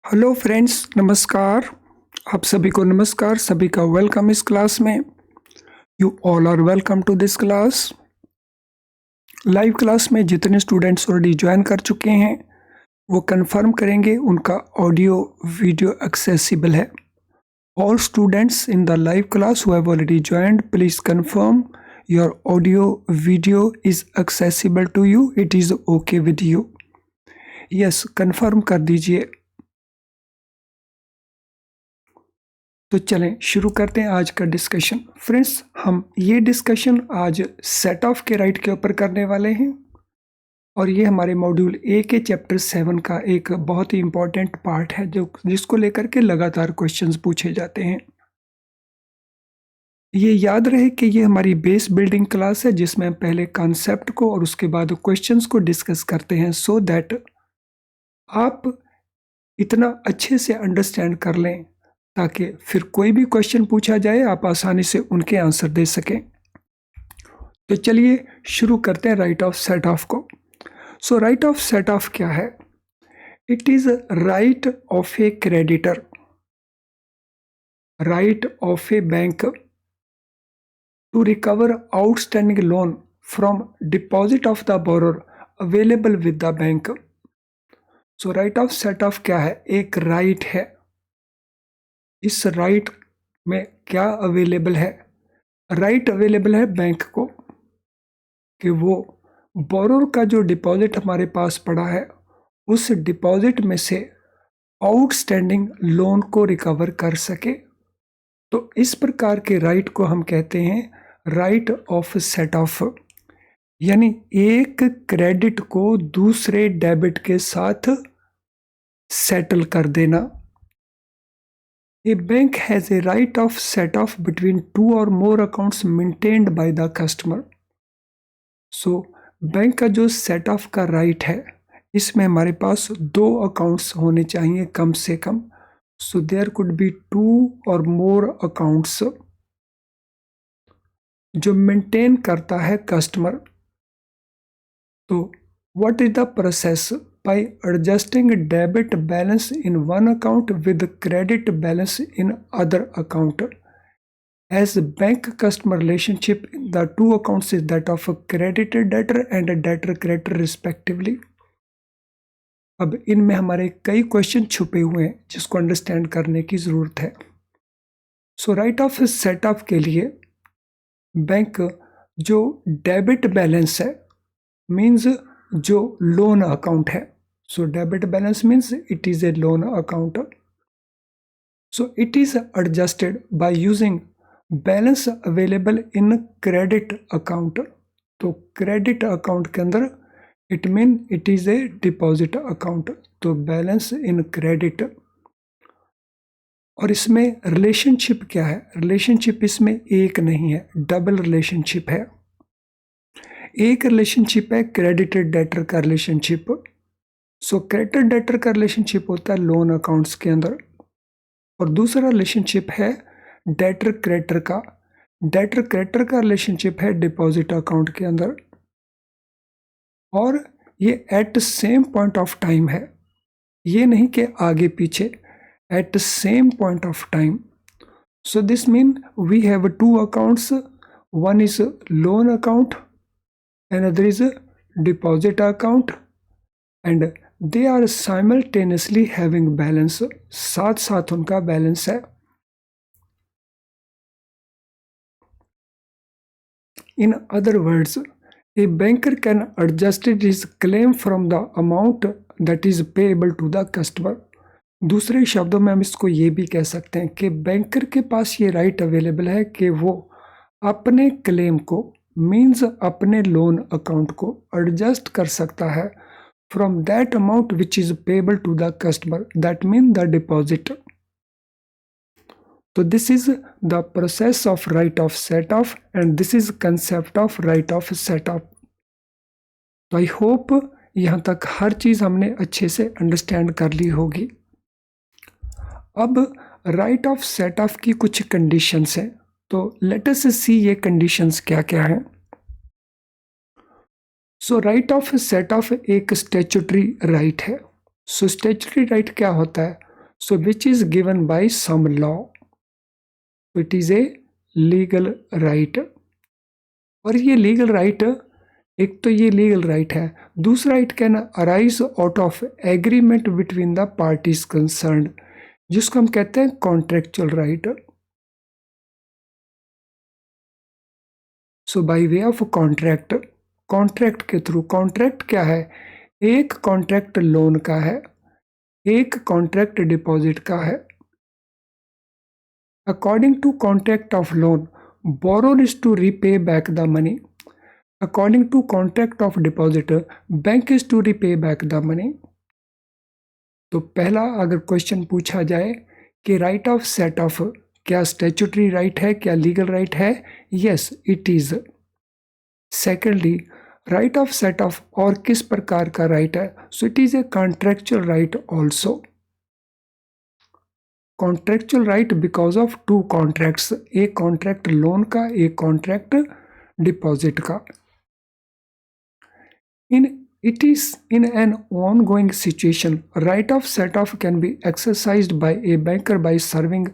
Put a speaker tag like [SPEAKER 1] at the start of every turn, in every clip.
[SPEAKER 1] Hello friends, नमस्कार। आप सभी को नमस्कार, सभी का वेलकम इस क्लास में। You all are welcome to this class. Live class में जितने स्टूडेंट्स ऑलरेडी ज्वाइन कर चुके हैं वो कंफर्म करेंगे उनका ऑडियो वीडियो एक्सेसिबल है। All students in the live class who have already joined, please confirm your audio video is accessible to you, it is okay with you. Yes, confirm कर दीजिए। तो चलें शुरू करते हैं आज का डिस्कशन। फ्रेंड्स, हम ये डिस्कशन आज सेट ऑफ के राइट के ऊपर करने वाले हैं और ये हमारे मॉड्यूल ए के चैप्टर 7 का एक बहुत ही इम्पॉर्टेंट पार्ट है जिसको लेकर के लगातार क्वेश्चंस पूछे जाते हैं। ये याद रहे कि ये हमारी बेस बिल्डिंग क्लास है जिसमें हम पहले कॉन्सेप्ट को और उसके बाद क्वेश्चंस को डिस्कस करते हैं सो दैट आप इतना अच्छे से अंडरस्टैंड कर लें ताकि फिर कोई भी क्वेश्चन पूछा जाए आप आसानी से उनके आंसर दे सकें। तो चलिए शुरू करते हैं राइट ऑफ सेट ऑफ को। So right of set off क्या है? It is right of a creditor, right of a bank to recover outstanding loan from deposit of the borrower available with the bank. So right of set off क्या है? एक right है। इस right में क्या available है? Right available है bank को कि वो बोरोर का जो डिपॉजिट हमारे पास पड़ा है उस डिपॉजिट में से आउटस्टैंडिंग लोन को रिकवर कर सके। तो इस प्रकार के राइट को हम कहते हैं राइट ऑफ सेट ऑफ, यानी एक क्रेडिट को दूसरे डेबिट के साथ सेटल कर देना। A bank has a right of set off between two or more accounts maintained by the customer. So, bank का जो सेट ऑफ का राइट है इसमें हमारे पास दो अकाउंट्स होने चाहिए कम से कम। So there could be two or more accounts जो मेंटेन करता है कस्टमर। तो what is the process? by adjusting debit balance in one account with credit balance in other account. As bank customer relationship, the two accounts is that of a creditor debtor and a debtor creditor respectively. अब इनमें हमारे कई question छुपे हुए हैं जिसको understand करने की ज़रूरत है। So right of set off के लिए बैंक जो डेबिट बैलेंस है मीन्स जो लोन अकाउंट है। So debit balance means it is a loan account. So it is adjusted by using balance available in credit account. तो credit account के अंदर it mean it is a deposit account. तो balance in credit। और इसमें relationship क्या है? Relationship इसमें एक नहीं है, डबल रिलेशनशिप है। एक रिलेशनशिप है क्रेडिटर डेटर का रिलेशनशिप। सो क्रेडिटर डेटर का रिलेशनशिप होता है लोन अकाउंट्स के अंदर और दूसरा रिलेशनशिप है डेटर क्रेडिटर का। डेटर क्रेडिटर का रिलेशनशिप है डिपॉजिट अकाउंट के अंदर और ये at same point of time है, ये नहीं कि आगे पीछे, at same point of time. So this mean we have two accounts, one is loan account another is deposit account and they are simultaneously having balance, साथ साथ उनका balance है। In other words, a banker can adjust his claim from the amount that is payable to the customer. दूसरे शब्दों में हम इसको ये भी कह सकते हैं कि बैंकर के पास ये राइट अवेलेबल है कि वो अपने क्लेम को मीन्स अपने लोन अकाउंट को एडजस्ट कर सकता है from that amount which is payable to the customer, that means the deposit. So this is the process of right of set off and this is concept of right of set off. तो I hope यहाँ तक हर चीज़ हमने अच्छे से understand कर ली होगी। अब right of set of की कुछ कंडीशंस हैं, तो लेट अस सी ये कंडीशंस क्या क्या हैं। सो राइट ऑफ सेट ऑफ एक स्टैट्यूटरी राइट है। सो स्टैट्यूटरी राइट क्या होता है? So which is given by some law. It is a legal right. और ये लीगल राइट, एक तो ये लीगल राइट है, दूसरा it can arise out of agreement between the parties concerned, जिसको हम कहते हैं contractual right. So by way of contract, contract के थ्रू, कॉन्ट्रैक्ट क्या है, एक कॉन्ट्रैक्ट लोन का है, एक कॉन्ट्रैक्ट डिपॉजिट का है. According to contract of loan, borrower is to repay back the money. According to contract of deposit, bank is to repay back the money. तो पहला अगर क्वेश्चन पूछा जाए कि राइट ऑफ सेट ऑफ क्या statutory right है, क्या legal right है, yes it is. Secondly, right of set off और किस प्रकार का राइट है, so it is a contractual right also. Contractual right because of two contracts, एक कॉन्ट्रैक्ट लोन का, एक कॉन्ट्रैक्ट डिपॉजिट का. It is in an ongoing situation. Right of set off can be exercised by a banker by serving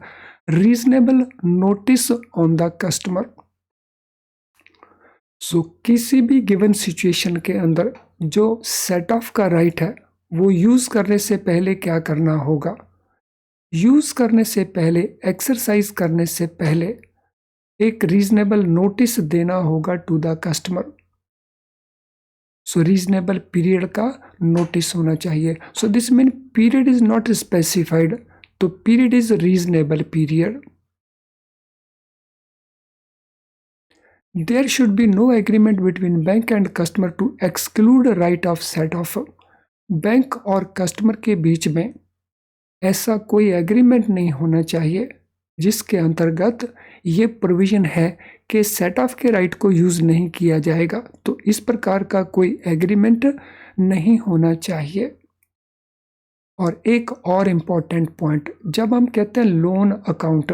[SPEAKER 1] reasonable notice on the customer. So किसी भी given situation के अंदर जो set off का right है वो use करने से पहले क्या करना होगा, यूज करने से पहले, एक्सरसाइज करने से पहले एक रीजनेबल नोटिस देना होगा to the customer. So reasonable period का नोटिस होना चाहिए. So this mean period is not specified, तो period is reasonable period. There should be no agreement between bank and customer to exclude right of set off. Bank और customer के बीच में ऐसा कोई एग्रीमेंट नहीं होना चाहिए जिसके अंतर्गत ये प्रोविजन है कि सेट ऑफ के राइट को यूज नहीं किया जाएगा. तो इस प्रकार का कोई एग्रीमेंट नहीं होना चाहिए. और एक और इम्पॉर्टेंट पॉइंट, जब हम कहते हैं लोन अकाउंट,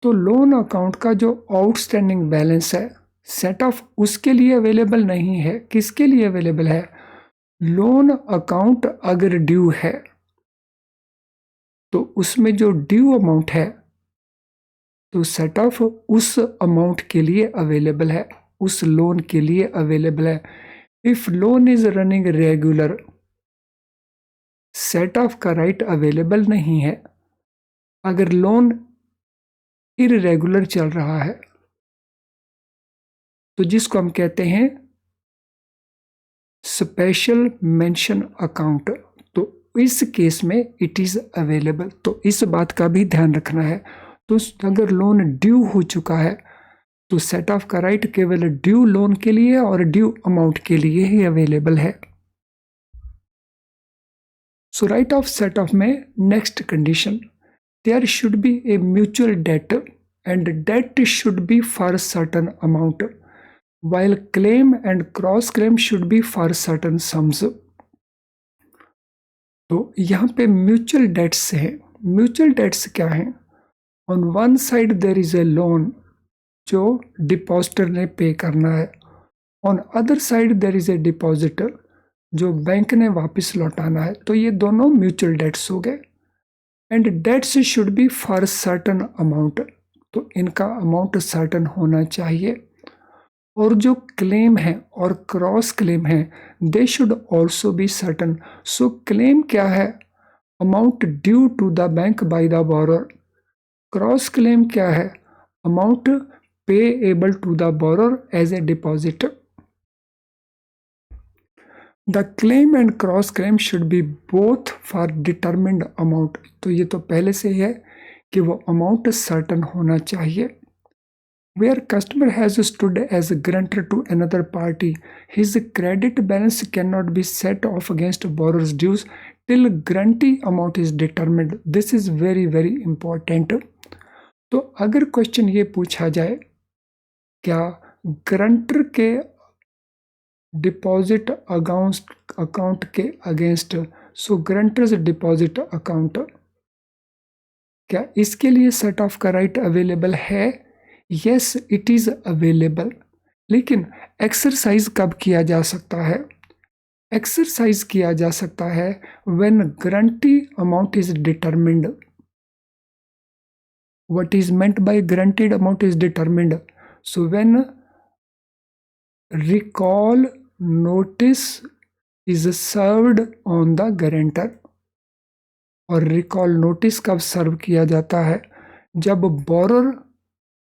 [SPEAKER 1] तो लोन अकाउंट का जो आउटस्टैंडिंग बैलेंस है सेट ऑफ उसके लिए अवेलेबल नहीं है. किसके लिए अवेलेबल है, लोन अकाउंट अगर ड्यू है तो उसमें जो ड्यू अमाउंट है तो सेट ऑफ उस अमाउंट के लिए अवेलेबल है, उस लोन के लिए अवेलेबल है. If loan is running regular, set off का राइट अवेलेबल नहीं है. अगर लोन इरेगुलर चल रहा है तो जिसको हम कहते हैं स्पेशल मेंशन अकाउंट, तो इस केस में इट इज अवेलेबल. तो इस बात का भी ध्यान रखना है. तो अगर लोन ड्यू हो चुका है तो सेट ऑफ का राइट केवल ड्यू लोन के लिए और ड्यू अमाउंट के लिए ही अवेलेबल है. So right of set off में next condition, there should be a mutual debt and debt should be for certain amount, while claim and cross claim should be for certain sums. तो यहाँ पे mutual debts हैं. Mutual debts क्या हैं, on one side there is a loan जो depositor ने pay करना है, on other side there is a depositor जो बैंक ने वापस लौटाना है. तो ये दोनों म्यूचुअल डेट्स हो गए. And debts should be for certain amount, तो इनका अमाउंट सर्टन होना चाहिए. और जो क्लेम है और क्रॉस क्लेम है they should also be certain. So claim क्या है, amount due to the bank by the borrower. Cross claim क्या है, amount payable to the borrower as a deposit. The claim and cross claim should be both for determined amount. तो ये तो पहले से ही है कि वो अमाउंट सर्टन होना चाहिए. Where customer has stood as a guarantor to another party, his credit balance cannot be set off against borrower's dues till guarantee amount is determined. This is very very important. तो अगर question ये पूछा जाए क्या guarantor के deposit account के against, सो guarantors deposit account, क्या इसके लिए सेट ऑफ का राइट अवेलेबल है, यस इट इज़ अवेलेबल. लेकिन एक्सरसाइज कब किया जा सकता है, एक्सरसाइज किया जा सकता है when guarantee amount is determined. What is meant by guaranteed amount is determined. So when recall notice is served on the guarantor, और रिकॉल नोटिस कब सर्व किया जाता है? जब बोरर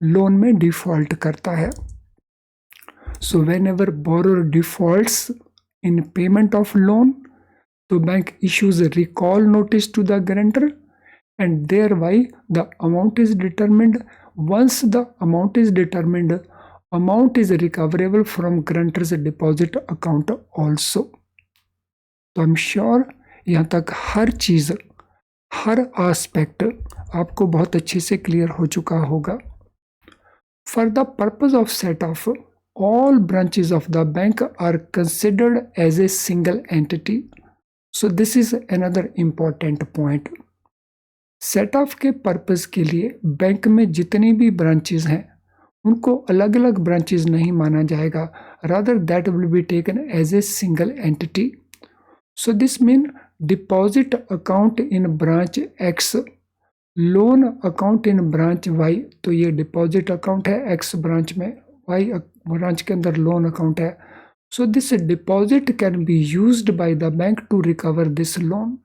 [SPEAKER 1] लोन में डिफॉल्ट करता है. So whenever borrower defaults in payment of loan, तो bank issues recall notice to the guarantor and thereby the amount is determined. Once the amount is determined, amount is recoverable from guarantor's deposit account also. तो I'm sure यहाँ तक हर चीज़, हर aspect आपको बहुत अच्छे से clear हो चुका होगा. For the purpose of set off, all branches of the bank are considered as a single entity. So this is another important point. Set off के पर्पस के लिए बैंक में जितनी भी ब्रांचेज हैं उनको अलग अलग ब्रांचेज नहीं माना जाएगा, rather that will be taken as a single entity. So this mean deposit account in branch X, loan account in branch Y. तो ये डिपॉजिट अकाउंट है एक्स ब्रांच में, वाई ब्रांच के अंदर लोन अकाउंट है. So this deposit can be used by the bank to recover this loan.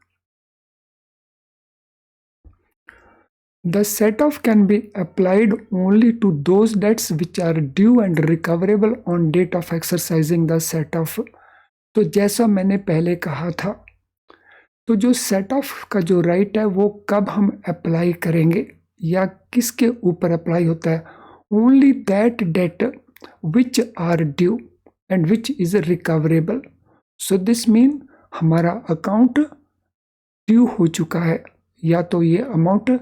[SPEAKER 1] The set-off can be applied only to those debts which are due and recoverable on date of exercising the set-off. तो जैसा मैंने पहले कहा था, तो जो set-of का जो राइट है वो कब हम अप्लाई करेंगे या किसके ऊपर अप्लाई होता है? Only that debt which are due and which is recoverable. So this mean हमारा अकाउंट ड्यू हो चुका है, या तो ये अमाउंट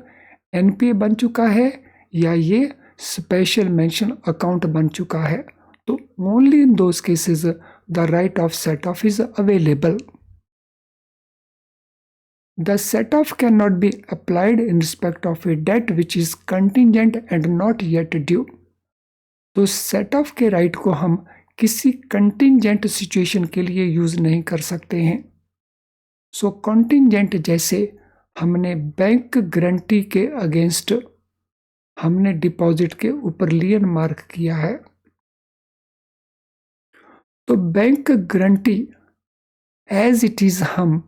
[SPEAKER 1] एनपीए बन चुका है या ये स्पेशल मेंशन अकाउंट बन चुका है. तो only in those cases the right of set off is available. The set off can not be applied in respect of a debt which is contingent and not yet due. तो set off के right को हम किसी contingent situation के लिए use नहीं कर सकते हैं. सो कंटिजेंट जैसे हमने बैंक गारंटी के अगेंस्ट हमने डिपॉजिट के ऊपर लियन मार्क किया है, तो bank guarantee as it is हम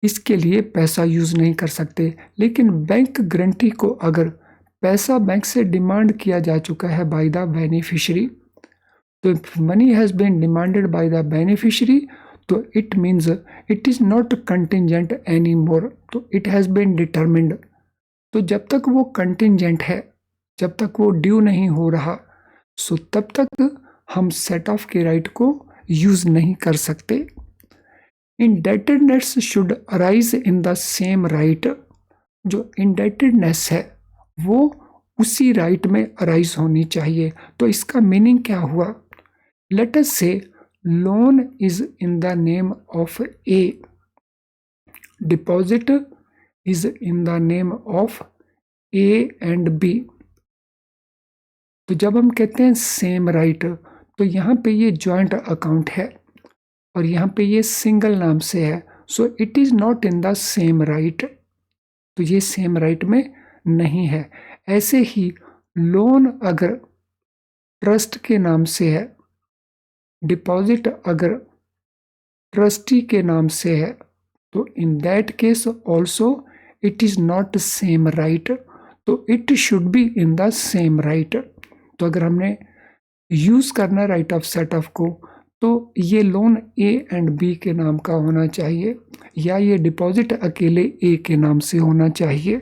[SPEAKER 1] इसके लिए पैसा यूज नहीं कर सकते. लेकिन बैंक गारंटी को अगर पैसा बैंक से डिमांड किया जा चुका है बाय द बेनिफिशियरी, तो money has been demanded by the beneficiary, तो it means it is not contingent any more. तो इट हैज़ बीन डिटरमिन्ड. तो जब तक वो कंटिजेंट है, जब तक वो ड्यू नहीं हो रहा, सो तब तक हम सेट ऑफ के राइट को यूज़ नहीं कर सकते. Indebtedness should arise in the same right. जो इंडेटेडनेस है वो उसी राइट में अराइज होनी चाहिए. तो इसका मीनिंग क्या हुआ? लेट अस से loan is in the name of A, deposit is in the name of A and B. तो जब हम कहते हैं सेम राइट, तो यहाँ पे ये जॉइंट अकाउंट है और यहाँ पे ये सिंगल नाम से है. So it is not in the same right. तो ये सेम राइट में नहीं है. ऐसे ही लोन अगर ट्रस्ट के नाम से है, डिपॉजिट अगर ट्रस्टी के नाम से है, तो in that case also it is not same right. तो it should be in the same right. तो अगर हमने यूज़ करना राइट ऑफ सेट ऑफ को, तो ये लोन ए एंड बी के नाम का होना चाहिए या ये डिपॉजिट अकेले ए के नाम से होना चाहिए.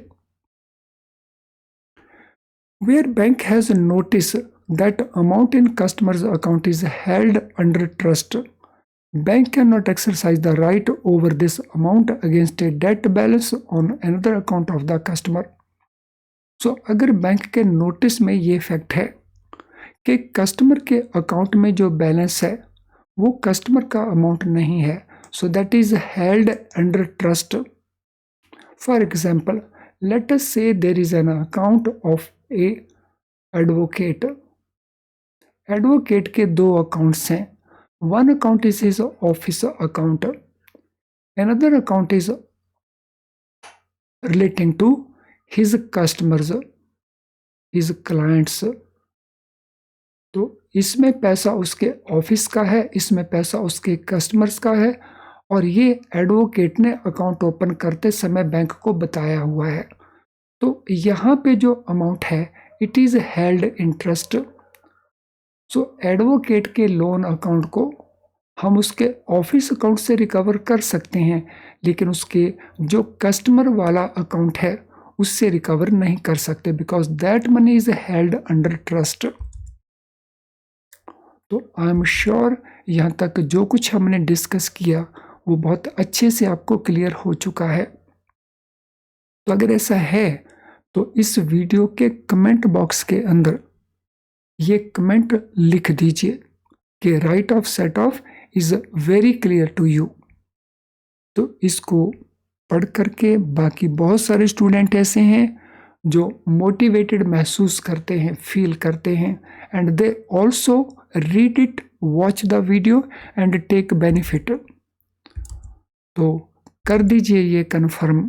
[SPEAKER 1] Where bank has notice that amount in customer's account is held under trust, bank cannot exercise the right over this amount against a debt balance on another account of the customer. So अगर bank के notice में ये fact है कि customer के account में जो balance है वो कस्टमर का अमाउंट नहीं है, so that is held under trust. For example, let us say there is an account of a advocate. Advocate के दो अकाउंट्स हैं. One account is his office account. Another account is relating to his customers, his clients. तो इसमें पैसा उसके office का है, इसमें पैसा उसके कस्टमर्स का है, और ये एडवोकेट ने अकाउंट ओपन करते समय बैंक को बताया हुआ है। तो यहाँ पे जो अमाउंट है it is held in trust. So advocate के लोन अकाउंट को हम उसके ऑफिस अकाउंट से रिकवर कर सकते हैं, लेकिन उसके जो कस्टमर वाला अकाउंट है उससे रिकवर नहीं कर सकते, because that money is held under trust. तो आई एम श्योर यहाँ तक जो कुछ हमने डिस्कस किया वो बहुत अच्छे से आपको क्लियर हो चुका है। तो अगर ऐसा है तो इस वीडियो के कमेंट बॉक्स के अंदर ये कमेंट लिख दीजिए कि right of set off is very clear to you. तो इसको पढ़ करके बाकी बहुत सारे स्टूडेंट ऐसे हैं जो मोटिवेटेड महसूस करते हैं, फील करते हैं, and they also read it, watch the video and take benefit. तो कर दीजिए ये कन्फर्म।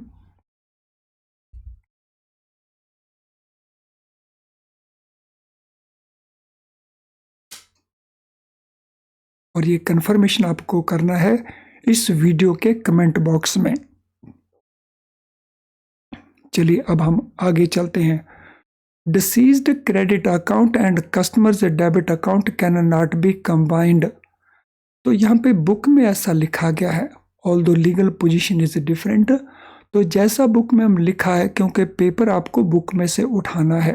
[SPEAKER 1] और ये कन्फर्मेशन आपको करना है इस वीडियो के कमेंट बॉक्स में। चलिए अब हम आगे चलते हैं। Deceased credit account and customers debit account can not B combined. तो यहाँ पे बुक में ऐसा लिखा गया है, although legal position is different. तो जैसा बुक में हम लिखा है, क्योंकि पेपर आपको बुक में से उठाना है,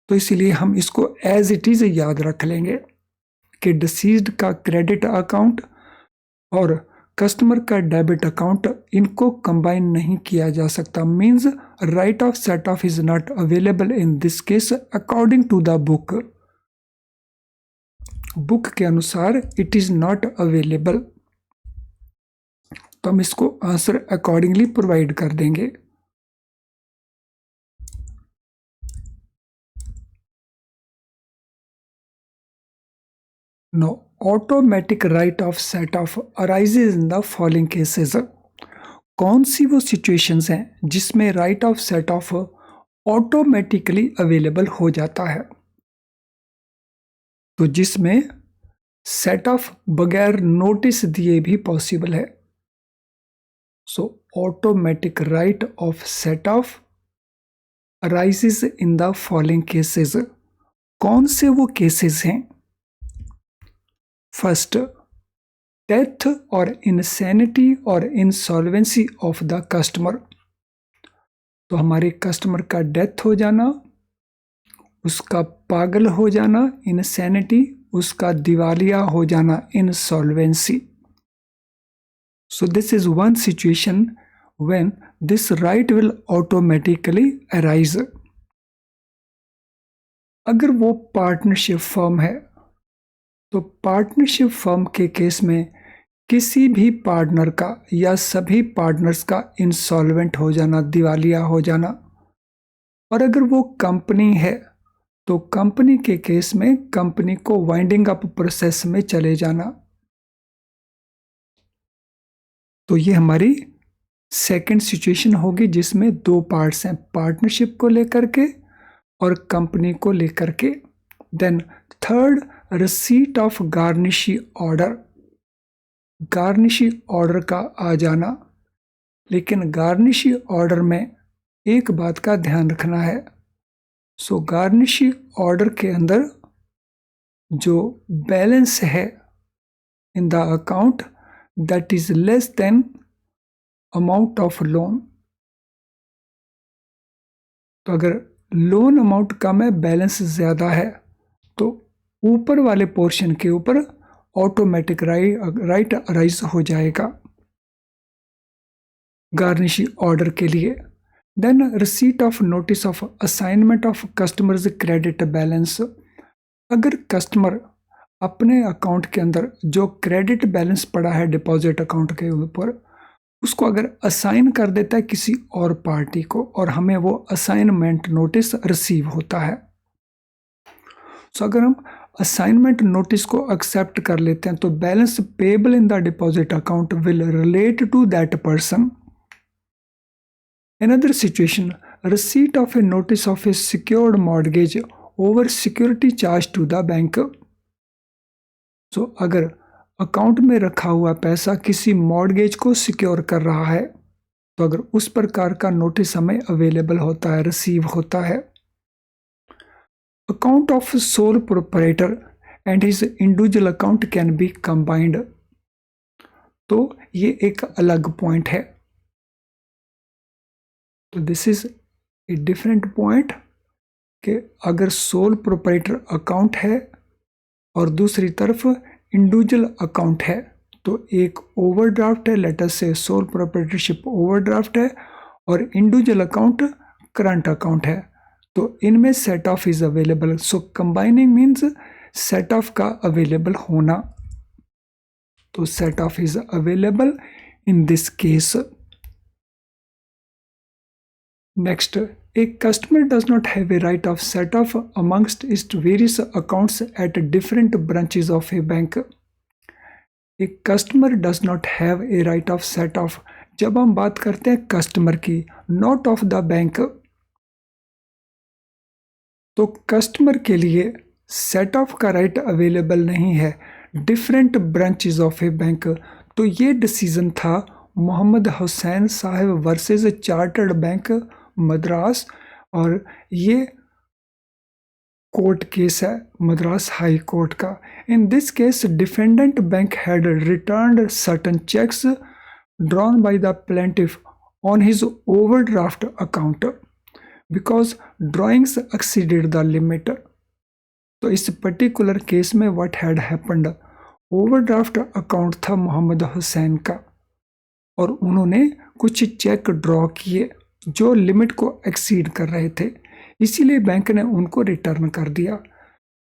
[SPEAKER 1] तो इसीलिए हम इसको एज इट इज याद रख लेंगे कि डिसीज्ड का क्रेडिट अकाउंट और कस्टमर का डेबिट अकाउंट इनको कंबाइन नहीं किया जा सकता। Means right of set off is not available in this case according to the book. Book के अनुसार इट इज नॉट अवेलेबल। तो हम इसको आंसर अकॉर्डिंगली प्रोवाइड कर देंगे। No automatic right of set off arises in the following cases. कौन सी वो सिचुएशंस हैं जिसमें right of set off automatically available हो जाता है? तो जिसमें सेट ऑफ बगैर नोटिस दिए भी पॉसिबल है। सो automatic right of set off arises in the following cases. कौन से वो केसेस हैं? फर्स्ट, डेथ और इंसैनिटी और इंसॉल्वेंसी ऑफ द कस्टमर। तो हमारे कस्टमर का डेथ हो जाना, उसका पागल हो जाना इंसैनिटी, उसका दिवालिया हो जाना insolvency. So this is one situation when this right will automatically arise. अगर वो पार्टनरशिप फर्म है तो पार्टनरशिप फर्म के केस में किसी भी पार्टनर का या सभी पार्टनर्स का इंसॉल्वेंट हो जाना, दिवालिया हो जाना। और अगर वो कंपनी है तो कंपनी के केस में कंपनी को वाइंडिंग अप प्रोसेस में चले जाना। तो ये हमारी सेकंड सिचुएशन होगी जिसमें दो पार्ट्स हैं, पार्टनरशिप को लेकर के और कंपनी को लेकर के। Then third, receipt of garnishee order. Garnishee order का आ जाना, लेकिन गार्निशी ऑर्डर में एक बात का ध्यान रखना है। सो गार्निशी ऑर्डर के अंदर जो बैलेंस है in the account that is less than amount of loan. तो अगर लोन अमाउंट कम है, बैलेंस ज़्यादा है, तो ऊपर वाले पोर्शन के ऊपर ऑटोमेटिक राइट अराइज हो जाएगा गार्निशी ऑर्डर के लिए। Then receipt of notice of assignment of customers credit balance. अगर कस्टमर अपने अकाउंट के अंदर जो क्रेडिट बैलेंस पड़ा है डिपॉजिट अकाउंट के ऊपर, उसको अगर असाइन कर देता है किसी और पार्टी को और हमें वो असाइनमेंट नोटिस रिसीव होता है। सो अगर हम असाइनमेंट नोटिस को एक्सेप्ट कर लेते हैं तो balance payable in the deposit account will relate to that person. Another situation, receipt of a notice of a secured mortgage over security charged to the bank. So, अगर account में रखा हुआ पैसा किसी मॉर्गेज को सिक्योर कर रहा है तो अगर उस प्रकार का नोटिस हमें अवेलेबल होता है, रिसीव होता है. Account of sole proprietor and his individual account can be combined. तो ये एक अलग पॉइंट है. तो this is a different point कि अगर सोल प्रोपराइटर अकाउंट है और दूसरी तरफ इंडिविजुअल अकाउंट है तो एक ओवरड्राफ्ट है, लेट अस से सोल प्रोपराइटरशिप ओवरड्राफ्ट है और इंडिविजुअल अकाउंट करंट अकाउंट है. तो इनमें set off is available. So combining means set off का अवेलेबल होना. तो set off is available in this case. Next, a customer does not have a right of set off amongst its various accounts at different branches of a bank. A customer does not have a right of set off. जब हम बात करते हैं customer की, not of the bank, तो customer के लिए set off का राइट अवेलेबल नहीं है different branches of a bank. तो ये डिसीजन था मोहम्मद हुसैन साहब वर्सेस चार्टर्ड बैंक मद्रास और ये कोर्ट केस है मद्रास हाई कोर्ट का. In this case defendant bank had returned certain cheques drawn by the plaintiff on his overdraft account because drawings exceeded the limit. तो इस पर्टिकुलर केस में what had happened, overdraft account था मोहम्मद हुसैन का और उन्होंने कुछ check draw किए जो लिमिट को एक्सीड कर रहे थे, इसीलिए बैंक ने उनको रिटर्न कर दिया.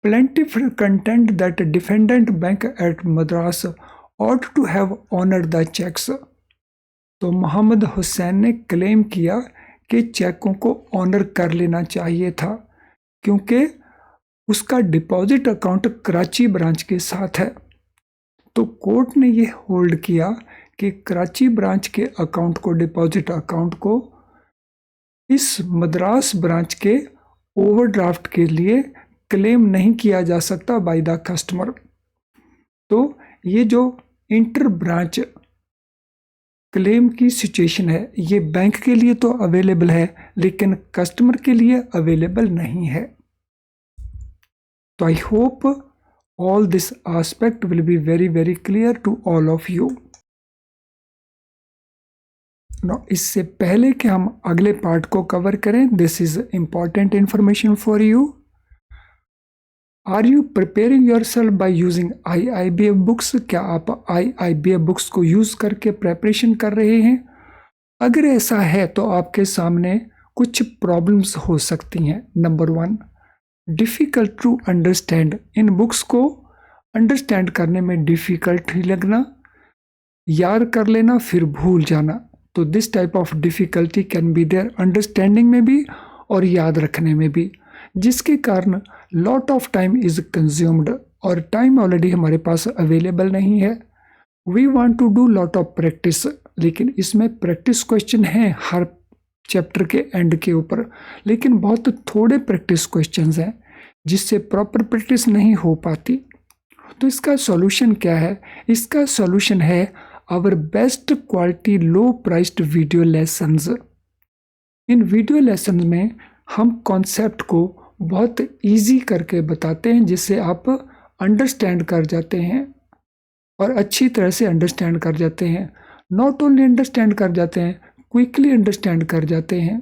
[SPEAKER 1] Plaintiff content that defendant bank at Madras ought to have honored the checks. तो मोहम्मद हुसैन ने क्लेम किया कि चेकों को ऑनर कर लेना चाहिए था क्योंकि उसका डिपॉजिट अकाउंट कराची ब्रांच के साथ है. तो कोर्ट ने ये होल्ड किया कि कराची ब्रांच के अकाउंट को, डिपॉजिट अकाउंट को इस मद्रास ब्रांच के ओवरड्राफ्ट के लिए क्लेम नहीं किया जा सकता बाय द कस्टमर. तो ये जो इंटर ब्रांच क्लेम की सिचुएशन है ये बैंक के लिए तो अवेलेबल है लेकिन कस्टमर के लिए अवेलेबल नहीं है. तो I hope all this aspect will be very very clear to all of you. इससे पहले कि हम अगले पार्ट को कवर करें, this is important information for you. Are you preparing yourself by using IIBF books? क्या आप IIBF books को यूज़ करके प्रेपरेशन कर रहे हैं? अगर ऐसा है तो आपके सामने कुछ प्रॉब्लम्स हो सकती हैं. Number 1, difficult to understand. इन बुक्स को अंडरस्टैंड करने में डिफ़िकल्ट ही लगना, याद कर लेना फिर भूल जाना. तो this type of difficulty can be there understanding में भी और याद रखने में भी, जिसके कारण lot of time is consumed और टाइम ऑलरेडी हमारे पास अवेलेबल नहीं है. We want to do lot of practice, लेकिन इसमें प्रैक्टिस क्वेश्चन हैं हर चैप्टर के एंड के ऊपर, लेकिन बहुत थोड़े प्रैक्टिस क्वेश्चंस हैं जिससे प्रॉपर प्रैक्टिस नहीं हो पाती. तो इसका सॉल्यूशन क्या है? इसका सॉल्यूशन है our best quality low priced video lessons. इन वीडियो लेसन में हम कॉन्सेप्ट को बहुत इजी करके बताते हैं जिससे आप अंडरस्टैंड कर जाते हैं और अच्छी तरह से अंडरस्टैंड कर जाते हैं. नॉट ओनली अंडरस्टैंड कर जाते हैं, क्विकली अंडरस्टैंड कर जाते हैं.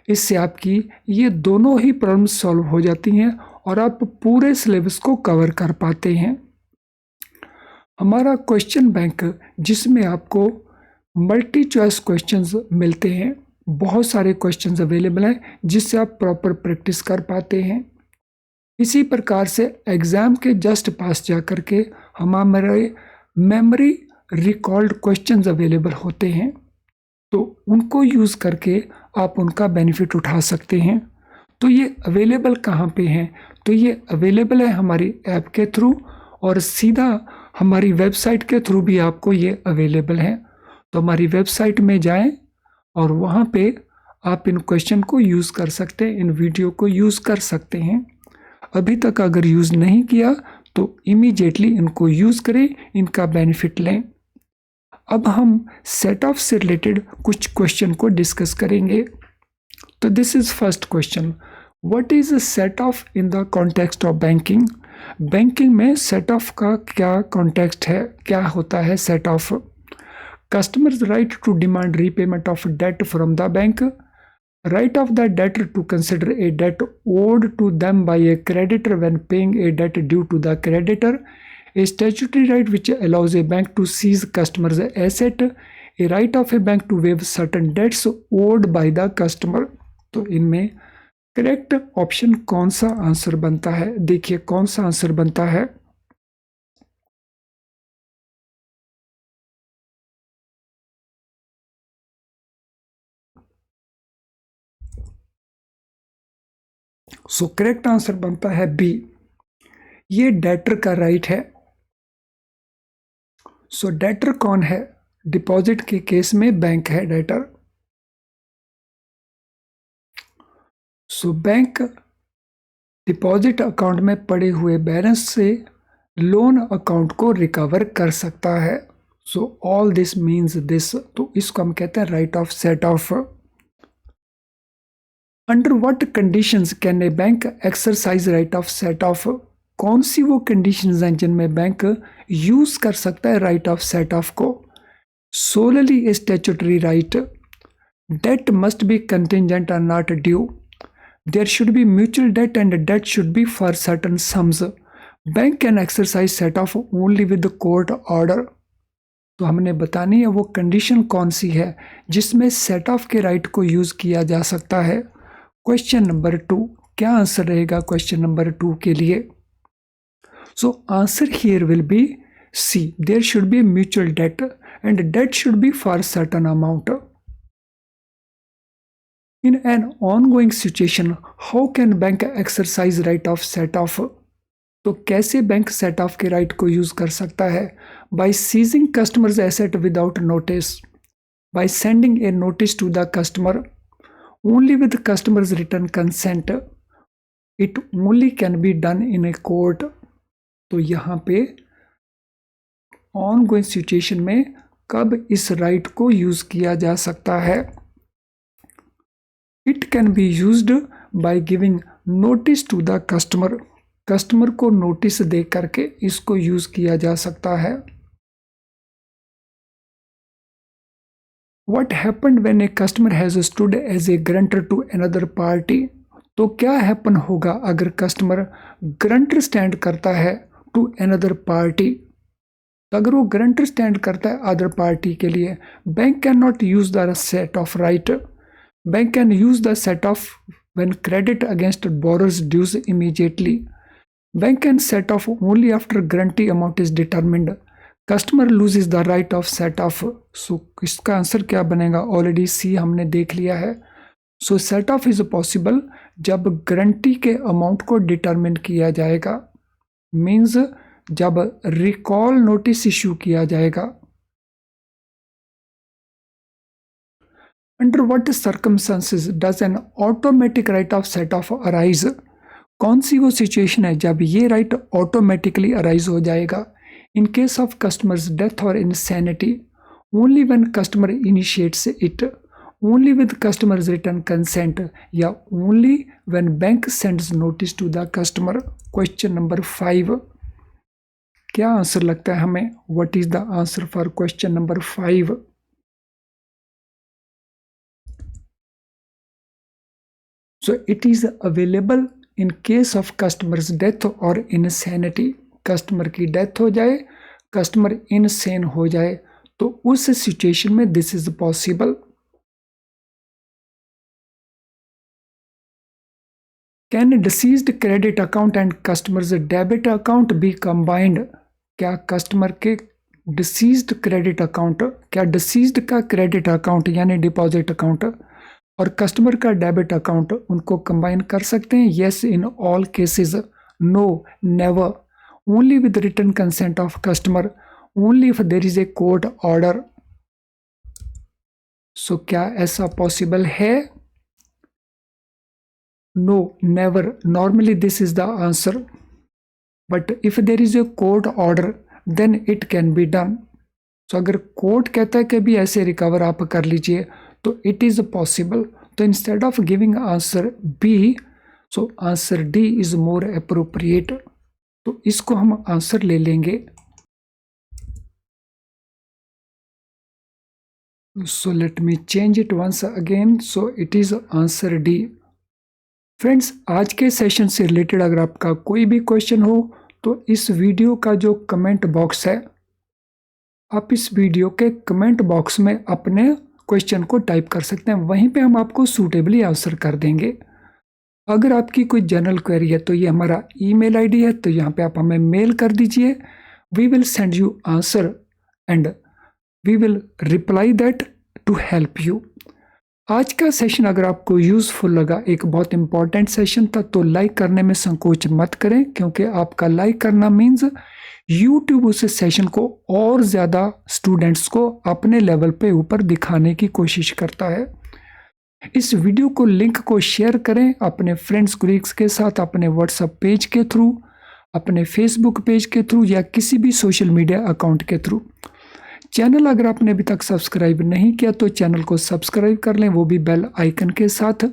[SPEAKER 1] इससे आपकी ये दोनों ही प्रॉब्लम्स सॉल्व हो जाती हैं और आप पूरे सिलेबस को कवर कर पाते हैं. हमारा क्वेश्चन बैंक जिसमें आपको मल्टी चॉइस क्वेश्चंस मिलते हैं, बहुत सारे क्वेश्चंस अवेलेबल हैं जिससे आप प्रॉपर प्रैक्टिस कर पाते हैं. इसी प्रकार से एग्ज़ाम के जस्ट पास जा कर के हमारे मेमोरी रिकॉल्ड क्वेश्चंस अवेलेबल होते हैं, तो उनको यूज़ करके आप उनका बेनिफिट उठा सकते हैं. तो ये अवेलेबल कहाँ पे हैं? तो ये अवेलेबल है हमारी ऐप के थ्रू और सीधा हमारी वेबसाइट के थ्रू भी आपको ये अवेलेबल है। तो हमारी वेबसाइट में जाएं और वहाँ पे आप इन क्वेश्चन को यूज़ कर सकते हैं, इन वीडियो को यूज़ कर सकते हैं। अभी तक अगर यूज़ नहीं किया तो इमीडिएटली इनको यूज़ करें, इनका बेनिफिट लें। अब हम सेट ऑफ से रिलेटेड कुछ क्वेश्चन को डिस्कस करेंगे। तो this is first question, what is a set off in the context of banking? Banking में सेट ऑफ का क्या कॉन्टेक्स्ट है, क्या होता है set off? Customers right to demand repayment of debt from the bank, right of the debtor to consider a debt owed to them by a creditor when paying a debt due to the creditor, a statutory right which allows a bank to seize customers' asset, a right of a bank to waive certain debts owed by the customer। तो इनमें correct option कौन सा answer बनता है? देखिए कौन सा answer बनता है। सो करेक्ट आंसर बनता है बी, ये डेटर का राइट है। सो डेटर कौन है? डिपॉजिट के केस में बैंक है debtor. So bank deposit account में पड़े हुए बैलेंस से लोन अकाउंट को रिकवर कर सकता है। So all this means this, तो इसको हम कहते हैं right of set of. Under what conditions can a bank exercise right of set of? कौन सी वो कंडीशंस हैं जिनमें बैंक यूज कर सकता है राइट ऑफ सेट ऑफ को? Solely a statutory right, debt must be contingent और not due, there should be mutual debt and debt should be for certain sums, bank can exercise set off only with the court order। तो हमने बतानी है वो condition कौन सी है जिसमें set off के राइट को यूज किया जा सकता है। क्वेश्चन नंबर 2, क्या आंसर रहेगा क्वेश्चन नंबर 2 के लिए? So answer here will be C, there should be mutual debt and debt should be for certain amount. In an ongoing situation, how can bank exercise right of set off? तो कैसे bank set off के right को use कर सकता है? By seizing customers asset without notice, by sending a notice to the customer, only with customer's written consent, it only can be done in a court। तो यहाँ पे ongoing situation में कब इस राइट को यूज किया जा सकता है? It can be used by giving notice to the customer, customer को नोटिस दे करके इसको यूज किया जा सकता है। What happened when a customer has stood as a guarantor to another party? तो क्या हैपन होगा अगर कस्टमर ग्रंटर स्टैंड करता है टू अनदर पार्टी? अगर वो ग्रंटर स्टैंड करता है अदर पार्टी के लिए, bank can not use the set of right. Bank can use the set off when credit against borrower's dues immediately. Bank can set off only after guarantee amount is determined. Customer loses the right of set off. So इसका answer क्या बनेगा? Already सी हमने देख लिया है। सो set off is possible जब guarantee के amount को डिटरमिन किया जाएगा, मीन्स जब रिकॉल नोटिस इशू किया जाएगा। Under what circumstances does an automatic right of set off arise? कौन सी वो सिचुएशन है जब ये राइट ऑटोमेटिकली अराइज हो जाएगा? In case of customers death और insanity, only when customer initiates it, only with customers return consent, या only when bank sends notice to the customer. Question number 5, क्या आंसर लगता है हमें? What is the answer for question number 5? So it is available in case of customer's death or insanity। Customer की death हो जाए, customer insane हो जाए, तो उस सिचुएशन में this is possible. Can deceased credit account and customers debit account be combined? क्या customer के डिसीज्ड क्रेडिट अकाउंट, क्या डिसीज्ड का क्रेडिट अकाउंट यानी डिपॉजिट अकाउंट और कस्टमर का डेबिट अकाउंट उनको कंबाइन कर सकते हैं। Yes in all cases, no never, only with written consent of customer, only if there is a court order. So क्या ऐसा पॉसिबल है? No never, normally this is the answer, but if there is a court order then it can be done. So अगर court कहता है कि भी ऐसे recover आप कर लीजिए तो इट इज पॉसिबल। तो instead of giving answer B, so answer D is more appropriate. तो इसको हम आंसर ले लेंगे। So let me change it once again, so it is answer D. Friends, आज के सेशन से रिलेटेड अगर आपका कोई भी क्वेश्चन हो तो इस वीडियो का जो कमेंट बॉक्स है, आप इस वीडियो के कमेंट बॉक्स में अपने क्वेश्चन को टाइप कर सकते हैं, वहीं पे हम आपको सूटेबली आंसर कर देंगे। अगर आपकी कोई जनरल क्वेरी है तो ये हमारा ईमेल आईडी है, तो यहाँ पे आप हमें मेल कर दीजिए। We will send you answer and we will reply that to help you. आज का सेशन अगर आपको यूजफुल लगा, एक बहुत इंपॉर्टेंट सेशन था, तो लाइक करने में संकोच मत करें, क्योंकि आपका लाइक करना मीन्स यूट्यूब उस सेशन को और ज़्यादा स्टूडेंट्स को अपने लेवल पे ऊपर दिखाने की कोशिश करता है। इस वीडियो को लिंक को शेयर करें अपने फ्रेंड्स कोलीग्स के साथ, अपने व्हाट्सएप पेज के थ्रू, अपने फेसबुक पेज के थ्रू या किसी भी सोशल मीडिया अकाउंट के थ्रू। चैनल अगर आपने अभी तक सब्सक्राइब नहीं किया तो चैनल को सब्सक्राइब कर लें, वो भी बेल आइकन के साथ।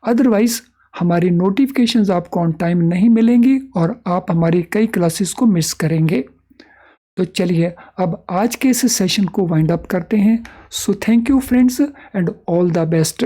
[SPEAKER 1] अदरवाइज हमारी नोटिफिकेशंस आपको ऑन टाइम नहीं मिलेंगी और आप हमारी कई क्लासेस को मिस करेंगे। तो चलिए अब आज के इस सेशन को वाइंड अप करते हैं। So thank you friends and all the best.